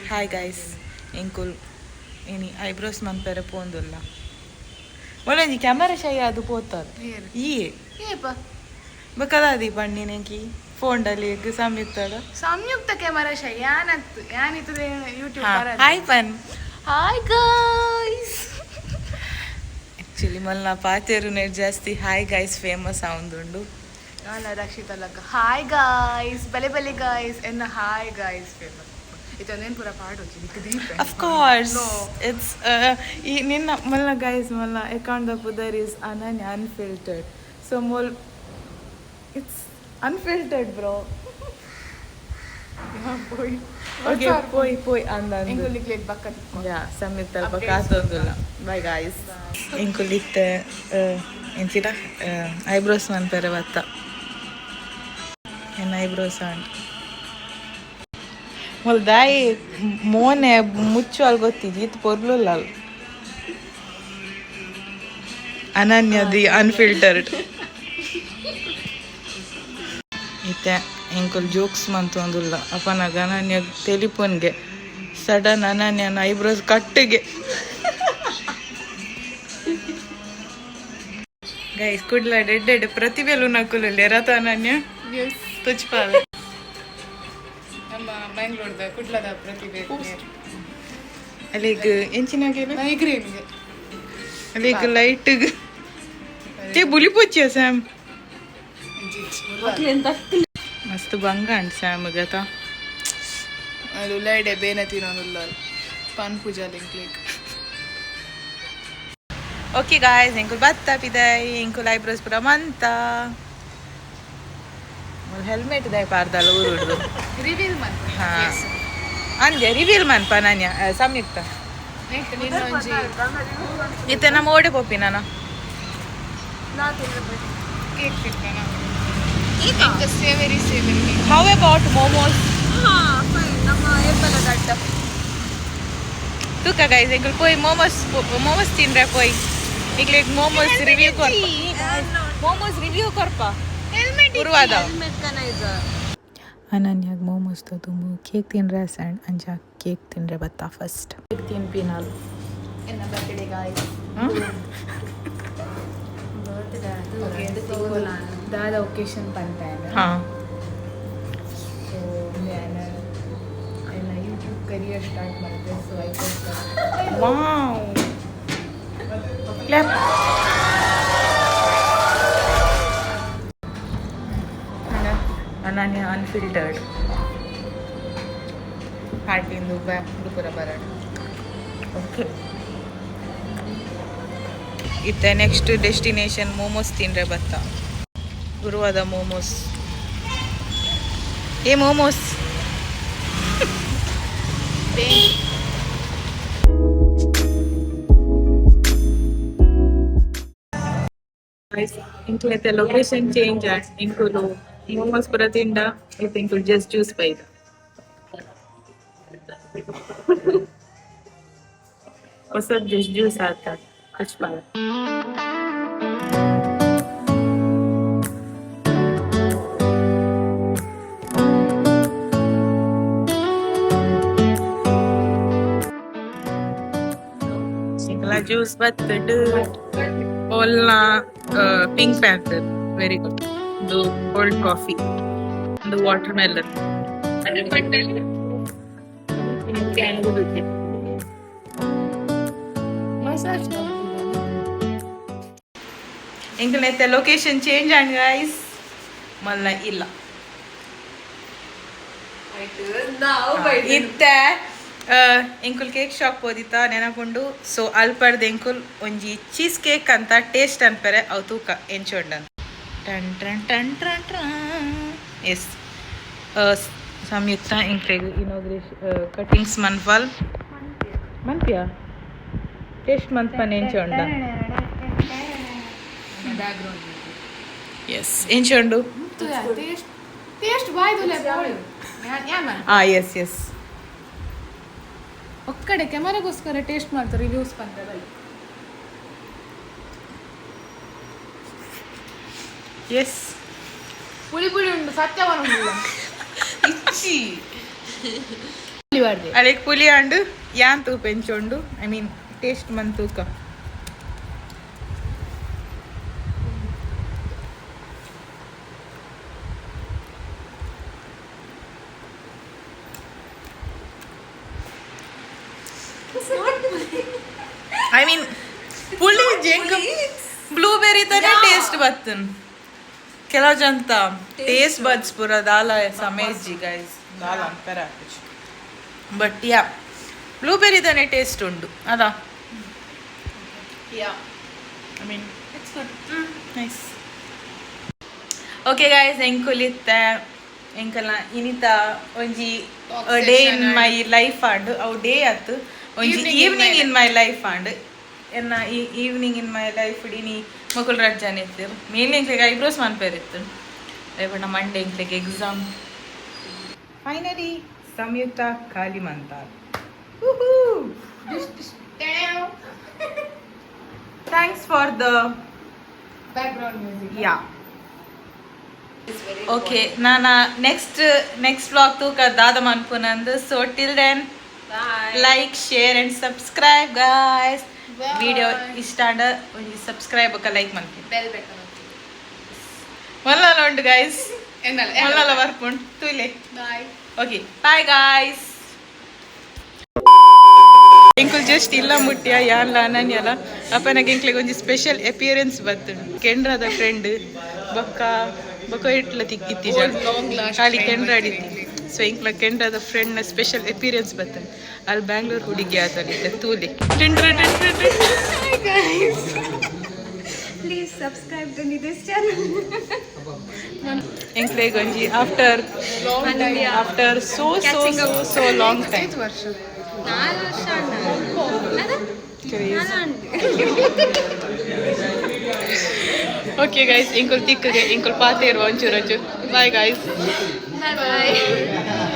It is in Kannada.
ಹಾಯ್ ಗೈಸ್ ಎಂಕುಲ್ ಏನಿ ಐಬ್ರೋಸ್ ಮನ್ಪೆರೆ ಪೋಂದುಲ್ಲ ಒಳ್ಳೆ ಕ್ಯಾಮರಾ ಶೈ ಅದು ಪೋತಾರೆ ಈ ಬಕದಾದಿ ಬಣ್ಣಿನೆಂಕಿ ಫೋನ್ಡಲ್ಲಿ ಸಂಯುಕ್ತ ಕ್ಯಾಮರಾ ಶೈ ಯಾನಿತ್ತು ಯೂಟ್ಯೂಬ್ ಹಾಯ್ ಪನ್ ಹಾಯ್ ಗೈಸ್ ಆ್ಯಕ್ಚುಲಿ ಮಲ್ಲ ಪಾತೆರು ನೆಟ್ ಜಾಸ್ತಿ ಹಾಯ್ ಗೈಸ್ ಫೇಮಸ್ ಆವೊಂದುಂಡು ರಕ್ಷಿತ ಲಕ್ಕ ಹಾಯ್ ಗಾಯ್ಸ್ ಬಲೆ ಬಲೆ ಗಾಯ್ಸ್ ಎನ್ನ ಹಾಯ್ ಗಾಯ್ಸ್ ಫೇಮಸ್ ಇದೊಂದೇನು ಪೂರ ಪಾಡು of course it's ನಿನ್ನ ಮಲ್ಲ ಗೈಸ್ ಮಲ್ಲ ಅಕೌಂಟ್ ದ ಪುದರ್ is Ananya unfiltered so mol it's unfiltered bro పోయి అందందు ఇంకొల్లిక్లేట్ బక్క యా సంయుక్త బకాతొందుల బై గైస్ ఇంకొల్లిtte ಎಂಚಿದ ಐಬ್ರೋಸ್ ಮನ್ಪೆರೆ ಬತ್ತ ಎನ್ನ ಐಬ್ರೋಸ್ ಅಂಡ್ ಮೊಲ್ ದಾಯಿ ಮೋನೆ ಮುಚ್ಚು ಅಲ್ಲಿ ಗೊತ್ತಿದ್ದು ಇದು ಪೊರ್ಲುಲ್ಲ ಅನನ್ಯ ದಿ ಅನ್ಫಿಲ್ಟರ್ಡ್ ಇತ್ತೆ ಎಂಕುಲ್ ಜೋಕ್ಸ್ ಮಂತೊಂದುಲ್ಲ ಅಪನಾಗ ಅನನ್ಯ ಟೆಲಿಫೋನ್ಗೆ ಸಡನ್ ಅನನ್ಯನ ಐಬ್ರೋಸ್ ಕಟ್ಟಿಗೆ ಗೈಸ್ ಕುಡ್ಲ ಡೆಡ್ ಪ್ರತಿಭೆಲು ನಕುಲಲ್ಲಿ ರಥ ಅನನ್ಯ ತುಚ್ಪಾವೆ ನಮ್ಮ ಬ್ಯಾಂಗ್ಳೂರ್ದ ಕುಡ್ಲದ ಪ್ರತಿಭೆ ಅಲ್ಲಿಗೆ ಎಂಚಿನಾಗೆ ಮೈಗ್ರೇನ್ಗೆ ಅಲ್ಲಿಗೆ ಲೈಟ್ಗೆ ಕೆ ಬುಲಿ ಪೊಚ್ಚಿಯ ಸ್ಯಾಮ್ ಮಸ್ತ್ ಬಂಗ ಅಂಡ್ ಸ್ಯಾಮ್ ಗತ ಅದು ಲೈಡೆ ಬೇನೆ ತಿನ್ನೋದಿಲ್ಲ ಪಾನ್ ಪೂಜಾ ಲಿಂಕ್ಲಿಕ್ ಓಕೆ ಗಾಯ್ಸ್ ಎಂಕುಲ್ ಬತ್ತ ಪಿದಾಯಿ ಎಂಕುಲ್ ಐಬ್ರೋಸ್ ಪುರ ಮಂತ ಹೆಲ್ಮೆಟ್ ದಾಯ್ ಪಾರ್ದಲ್ಲ ಊರುಡ್ದು ರಿವೀಲ್ ಮಾಡ್ತೀನಿ ಹಾಂ ಅಂದೆ ರಿವೀಲ್ ಮನ್ಪ ನಾನ್ಯ ಸಂಯುಕ್ತ ಇತ್ತೆ ನಮ್ಮ ಓಡೆ ಪೋಪಿ ನಾನು ಕೇಕ್ ತಿಂತಾನ ಸೇವರಿ ಹೌ ಅಬೌಟ್ ಮೋಮೋಸ್ ನಮ್ಮ ಹೆಬ್ಬಲದ ಅಡ್ಡ ತೂಕ ಗೈಸ್ ಎಂಕುಲ್ ಪೋಯ್ ಮೋಮೋಸ್ ತಿನ್ರೆ ಪೋಯ್ ಈಗ ಮೋಮೋಸ್ ರಿವ್ಯೂ ಕೊರ್ಪ ಮೋಮೋಸ್ ರಿವ್ಯೂ ಕೊರ್ಪ ಉರುವಾದ ಅನನ್ಯಾಗ ಮೋಮೋಸ್ ತುಂಬ ಕೇಕ್ ತಿನ್ರೆ ಸ್ಯಾಂಡ್ ಅಂಜ ಕೇಕ್ ತಿನ್ರೆ ಬತ್ತಾ ಫಸ್ಟ್ ಕೇಕ್ ತಿನ್ಪಿ ನಾನು ಎನ್ನ ಬರ್ತ್ಡೇ ಗಾಯ್ಸ್ ದಾದ ಒಕೇಶನ್ ಪಂತಾಯನ ಹಾಂ ಸೊ ನಾನು ನನ್ನ ಯೂಟ್ಯೂಬ್ ಕರಿಯರ್ ಸ್ಟಾರ್ಟ್ ಮಾಡಿದೆ ಸೊ ವಾವ್ ಕ್ಲಾಪ್ ಅನನ್ಯ ಅನ್ಫಿಲ್ಟರ್ಡ್ ಹಾರ್ಟಿಂದು ಪುರ ಬರೋಣ ಓಕೆ ಇತ್ತೆ ನೆಕ್ಸ್ಟ್ ಡೆಸ್ಟಿನೇಷನ್ ಮೋಮೋಸ್ ತಿನ್ರೆ ಬತ್ತ ಗುರುವಾದ ಮೋಮೋಸ್ ಏ ಮೋಮೋಸ್ ಇಂಕ್ಲೈತೆ ಲೊಕೇಶನ್ ಚೇಂಜ್ ಇಂಕುಲು ಮೋಮೋಸ್ ಪುರ ತಿಂಡ ಐತೆ ಇಂಕುಲು ಜಸ್ಟ್ ಜ್ಯೂಸ್ ಬೈದ ಹೊಸ ಜಸ್ಟ್ ಜ್ಯೂಸ್ ಆತ ಕಚ್ಪಾಲ ಸಿಂಗಲ ಜ್ಯೂಸ್ ಬತ್ತಡು ಓಲ್ನ ಪಿಂಕ್ ಪ್ಯಾಂಥರ್ ವೆರಿ ಗುಡ್ ಇದು ಕೋಲ್ಡ್ ಕಾಫಿ ಒಂದು ವಾಟರ್ ಮೆಲನ್ ಎಂಕಲೈತೆ ಲೊಕೇಶನ್ ಚೇಂಜ್ ಆಂಡ್ ಗೈಸ್ ಮಲ್ಲ ಇಲ್ಲ ಇತ್ತೆ ಎಂಕುಲ್ ಕೇಕ್ ಶಾಪ್ ಹೋದಿತ್ತ ನೆನಕೊಂಡು ಸೊ ಅಲ್ಪರ್ದು ಎಂಕುಲ್ ಒಂಜಿ ಚೀಸ್ ಕೇಕ್ ಅಂತ ಟೇಸ್ಟ್ ಅನ್ಪರೆ ಅವು ತೂಕ ಎಂಚೊಂಡನ್ ಟನ್ ಟನ್ ಟನ್ ಟನ್ ಟನ್ ಎಸ್ ಸಂಯುಕ್ತ ಇಂಕ್ಲೆಗ್ ಕಟಿಂಗ್ಸ್ ಮನ್ಫಾಲ್ ಮನ್ಪಿಯಾ ಟೇಸ್ಟ್ ಮನ್ಪನ್ ಎಂಚೊಂಡ ಎಸ್ ಎಂಚೊಂಡು ಎಸ್ ಎಸ್ ಒಕ್ಕಡೆ ಕ್ಯಾಮರಾಗೋಸ್ಕರ ಟೇಸ್ಟ್ ಮಾಡ್ತಾರೆ ರಿವ್ಯೂಸ್ ಬಂದ್ರೆ ಎಸ್ ಪುಳಿ ಪುಳಿ ಉಂಟು ಸತ್ಯವನ ಇಚ್ಚಿ ಬಾರ್ದೆ ಅಲ್ಲಿಗೆ ಪುಲಿ ಅಂಡು ಯಾನ್ ತೂಕ ಎಂಚೊಂಡು ಐ ಮೀನ್ ಟೇಸ್ಟ್ ಮನ್ ತೂಕ ಐ ಮೀನ್ ಪುಳಿ ಜಂಕ್ ಬ್ಲೂಬೆರಿ ತಾನೇ ಟೇಸ್ಟ್ ಬರ್ತನ್ ಕೆಲವು ಜಂತ ಟೇಸ್ಟ್ ಬಡ್ಸ್ ಪೂರ ದಾಲ ಸಮೇಜಿ ಗೈಸ್ ದಾಲ ಅಂತಾರ ಬಟ್ ಯಾ ಬ್ಲೂಬೆರಿ ತಾನೇ ಟೇಸ್ಟ್ ಉಂಡು ಅದಾ I mean it's good nice okay guys ಎಂಕುಲಿತ್ತ ಎಂಕಲ್ನ ಇನಿತ ಒಂಜಿ day in my life and ಅವು ಡೇ ಆತು ಒಂಜಿ evening in my life and ಎನ್ನ ಈ ಈವ್ನಿಂಗ್ ಇನ್ ಮೈ ಲೈಫ್ ಇಡೀನಿ ಮಕ್ಕಳು ರಜ್ಜಾನ ಇತ್ತು ಮೇಲೆ ಎಂಕ್ಲೆಗೆ ಐಬ್ರೋಸ್ ಮನ್ಪೇರಿತ್ತು ರೇಪಣ್ಣ ಮಂಡೆ ಎಂಕ್ಲೆಗೆ ಎಕ್ಸಾಮ್ ಫೈನಲಿ ಸಂಯುಕ್ತ ಖಾಲಿ ಮಂತಾರ್ thanks for the background music ya okay ನಾನು ನೆಕ್ಸ್ಟ್ ವ್ಲಾಗ್ ತೂಕ ದಾದ ಮನ್ಪುನಂದು so till then like share and subscribe guys video ಇಷ್ಟ ಅಂಡ ಒಂದು ಸಬ್ಸ್ಕ್ರೈಬ್ ಲೈಕ್ ಮನ್ಪು ಬೆಲ್ ಬೇಕು ಮಲ್ಲ ಉಂಟು ಗೈಸ್ എന്നല്ല ಮಲ್ಲ ಬರ್ಪುಂಡು ತೂಲೆ ಬಾಯ್ ಓಕೆ ಬಾಯ್ ಗಾಯ್ಸ್ ಎಂಕುಲ್ ಜಸ್ಟ್ ಇಲ್ಲ ಮುಟ್ಟಿಯ ಯಾನ್ಲ ಅನನ್ಯಲ ಅಪ್ಪನಾಗ ಎಂಕ್ಲೆಗೆ ಒಂಜಿ ಸ್ಪೆಷಲ್ ಅಪಿಯರೆನ್ಸ್ ಬರ್ತುಂಡು ಕೆಂಡ್ರದ ಫ್ರೆಂಡ್ ಬೊಕ್ಕ ಇಟ್ಲ ತಿಕ್ಕಿತ್ತಿ ಖಾಲಿ ಕೆಂಡ್ರ ಅಡಿತಿ ಸೊ ಇಂಕ್ಲ ಕೆಂಡ್ರದ ಫ್ರೆಂಡ್ನ ಸ್ಪೆಷಲ್ ಅಪಿಯರೆನ್ಸ್ ಬರ್ತದೆ ಅಲ್ಲಿ ಬ್ಯಾಂಗ್ಳೂರ್ ಹುಡುಗಿ ಆತಲ್ಲಿದ್ದೆ ತೂಲಿ please subscribe to this channel ಎಂಕ್ಲೆಗೆ ಒಂಜಿ ಆಫ್ಟರ್ ಸೋ ಲಾಂಗ್ ಟೈಮ್ ವರ್ಷ ಓಕೆ ಗೈಸ್ ಇಂಕುಲ್ ತಿಕ್ಕಗೆ ಇಂಕುಲ್ ಪಾತೆ ಇರುವ ಒಂಚೂರು ಬಾಯ್ ಗೈಸ್ ಬಾಯ್